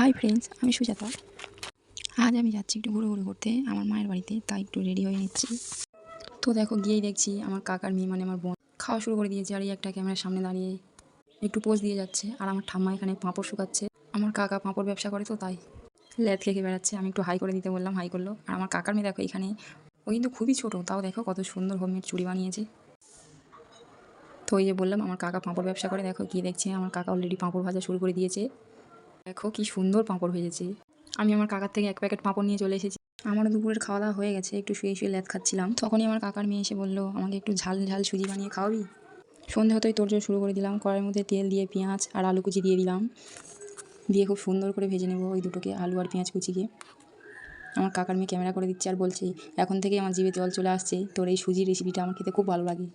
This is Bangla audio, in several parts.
হাই ফ্রেন্ডস, আমি সুজাতা। আজ আমি যাচ্ছি একটু ঘুরে ঘুরতে আমার মায়ের বাড়িতে, তাই একটু রেডি হয়ে নিচ্ছি। তো দেখো, গিয়েই দেখছি আমার কাকার মেয়ে মানে আমার বোন খাওয়া শুরু করে দিয়েছে। আর এই একটা ক্যামেরার সামনে দাঁড়িয়ে একটু পোজ দিয়ে যাচ্ছে। আর আমার ঠাম্মা এখানে পাঁপড় শুকাচ্ছে। আমার কাকা পাঁপড় ব্যবসা করে, তো তাই ল্যাদ খেয়ে বেড়াচ্ছে। আমি একটু হাই করে দিতে বললাম, হাই করলো। আর আমার কাকার মেয়ে দেখো এখানে, ও কিন্তু খুবই ছোটো, তাও দেখো কত সুন্দর হোমমেড চুড়ি বানিয়েছে। তো এই যে বললাম আমার কাকা পাঁপড় ব্যবসা করে, দেখো গিয়ে দেখছি আমার কাকা অলরেডি পাঁপড় ভাজা শুরু করে দিয়েছে। দেখো কি সুন্দর পাঁপড় ভেজেছে। আমি আমার কাকার থেকে এক প্যাকেট পাঁপড় নিয়ে চলে এসেছি। আমার দুপুরের খাওয়া দাওয়া হয়ে গেছে, একটু শুয়ে শুয়ে ল্যাদ খাচ্ছিলাম। তখনই আমার কাকার মেয়ে এসে বললো, আমাকে একটু ঝাল ঝাল সুজি বানিয়ে খাওয়াবি। সন্ধে হতেই তোড়জোড় শুরু করে দিলাম। কড়াইয়ের মধ্যে তেল দিয়ে পেঁয়াজ আর আলু কুচি দিয়ে দিলাম, দিয়ে খুব সুন্দর করে ভেজে নেবো ওই দুটোকে, আলু আর পেঁয়াজ কুচিকে। আমার কাকার মেয়ে ক্যামেরা করে দিচ্ছে আর বলছে, এখন থেকেই আমার জিভে জল চলে আসছে, তোর এই সুজির রেসিপিটা আমার খেতে খুব ভালো লাগে।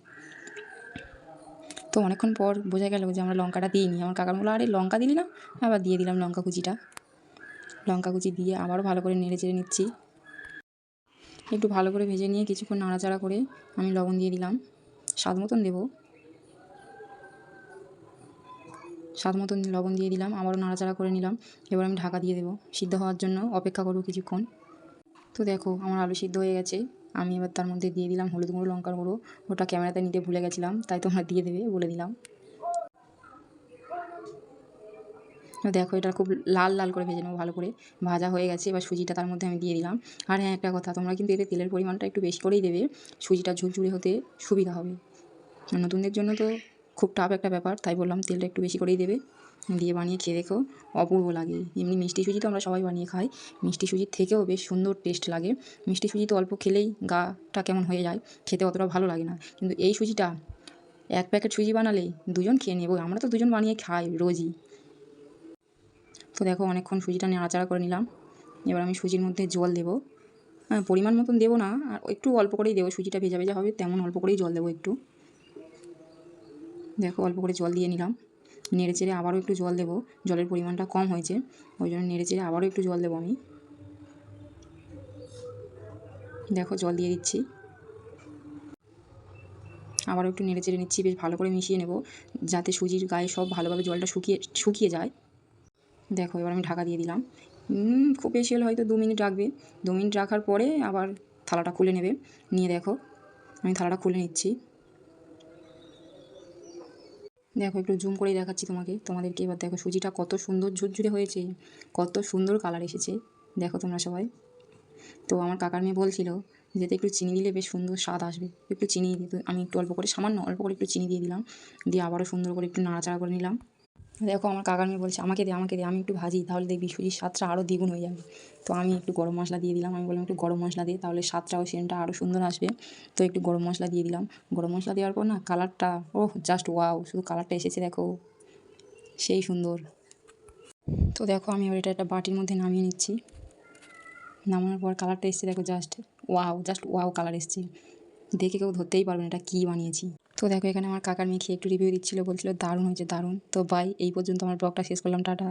তো অনেকক্ষণ পর বোঝা গেল যে আমরা লঙ্কাটা দিইনি। আমার কাকার বললো, আরে লঙ্কা দিলি না? আবার দিয়ে দিলাম লঙ্কা কুচিটা। লঙ্কা কুচি দিয়ে আবারও ভালো করে নেড়ে চেড়ে নিচ্ছি। একটু ভালো করে ভেজে নিয়ে কিছুক্ষণ নাড়াচাড়া করে আমি লবণ দিয়ে দিলাম, স্বাদ মতন দেবো। স্বাদ মতন লবণ দিয়ে দিলাম, আবারও নাড়াচাড়া করে নিলাম। এবার আমি ঢাকা দিয়ে দেবো, সিদ্ধ হওয়ার জন্য অপেক্ষা করবো কিছুক্ষণ। তো দেখো আমার আলু সিদ্ধ হয়ে গেছে। আমি এবার তার মধ্যে দিয়ে দিলাম হলুদ গুঁড়ো, লঙ্কার গুঁড়ো। ওটা ক্যামেরাতে নিতে ভুলে গেছিলাম, তাই তোমরা দিয়ে দেবে বলে দিলাম। দেখো এটা খুব লাল লাল করে ভেজে নেবো, ভালো করে ভাজা হয়ে গেছে। এবার সুজিটা তার মধ্যে আমি দিয়ে দিলাম। আর হ্যাঁ, একটা কথা, তোমরা কিন্তু এতে তেলের পরিমাণটা একটু বেশি করেই দেবে, সুজিটা ঝুরঝুরে হতে সুবিধা হবে। নতুনদের জন্য তো খুব টাফ একটা ব্যাপার, তাই বললাম তেলটা একটু বেশি করেই দেবে। দিয়ে বানিয়ে খেয়ে দেখো, অপূর্ব লাগে। এমনি মিষ্টি সুজি তো আমরা সবাই বানিয়ে খাই, মিষ্টি সুজির থেকেও বেশ সুন্দর টেস্ট লাগে। মিষ্টি সুজি তো অল্প খেলেই গাটা কেমন হয়ে যায়, খেতে অতটা ভালো লাগে না। কিন্তু এই সুজিটা, এক প্যাকেট সুজি বানালেই দুজন খেয়ে নেবো। আমরা তো দুজন বানিয়ে খাই রোজই। তো দেখো অনেকক্ষণ সুজিটা নাড়াচাড়া করে নিলাম। এবার আমি সুজির মধ্যে জল দেবো। হ্যাঁ, পরিমাণ মতন দেবো না, আর একটু অল্প করেই দেবো। সুজিটা ভেজা ভেজা হবে, তেমন অল্প করেই জল দেবো একটু। দেখো অল্প করে জল দিয়ে নিলাম। নেড়ে চেড়ে আবারও একটু জল দেবো, জলের পরিমাণটা কম হয়েছে, ওই জন্য নেড়ে চেড়ে আবারও একটু জল দেবো আমি। দেখো জল দিয়ে দিচ্ছি, আবারও একটু নেড়ে চেড়ে নিচ্ছি, বেশ ভালো করে মিশিয়ে নেব, যাতে সুজির গায়ে সব ভালোভাবে জলটা শুকিয়ে যায়। দেখো এবার আমি ঢাকা দিয়ে দিলাম। খুব বেশি হলে হয়তো 2 মিনিট রাখবে। 2 মিনিট রাখার পরে আবার থালাটা খুলে নেবে। নিয়ে দেখো আমি থালাটা খুলে নিচ্ছি। দেখো একটু জুম করেই দেখাচ্ছি তোমাদেরকে। এবার দেখো সুজিটা কত সুন্দর ঝুরঝুরে হয়েছে, কত সুন্দর কালার এসেছে, দেখো তোমরা সবাই। তো আমার কাকার মেয়ে বলছিল যেতে একটু চিনি দিলে বেশ সুন্দর স্বাদ আসবে, একটু চিনি দিতে। আমি একটু অল্প করে, সামান্য অল্প করে একটু চিনি দিয়ে দিলাম, দিয়ে আবারও সুন্দর করে একটু নাড়াচাড়া করে নিলাম। দেখো আমার কাকার মেয়ে বলছে, আমাকে দে আমাকে দে, আমি একটু ভাজি, তাহলে দেখবি সুজির স্বাদটা আরও দ্বিগুণ হয়ে যাবে। তো আমি একটু গরম মশলা দিয়ে দিলাম। আমি বললাম একটু গরম মশলা দিয়ে, তাহলে স্বাদটাও সেন্টটা আরও সুন্দর আসবে। তো একটু গরম মশলা দিয়ে দিলাম। গরম মশলা দেওয়ার পর না, কালারটা ওহ জাস্ট ওয়াও, শুধু কালারটা এসেছে দেখো, সেই সুন্দর। তো দেখো আমি এবার এটা একটা বাটির মধ্যে নামিয়ে নিচ্ছি। নামানোর পর কালারটা এসছে দেখো, জাস্ট ওয়াও কালার এসছে। দেখে কেউ ধরতেই পারবে না এটা কী বানিয়েছি। তো দেখো এখানে আমার কাকার মেয়ে খেয়ে একটু রিভিউ দিচ্ছিলো, বলছিল দারুণ হয়েছে, দারুণ। তো বাই, এই পর্যন্ত আমার ব্লগটা শেষ করলাম, টাটা।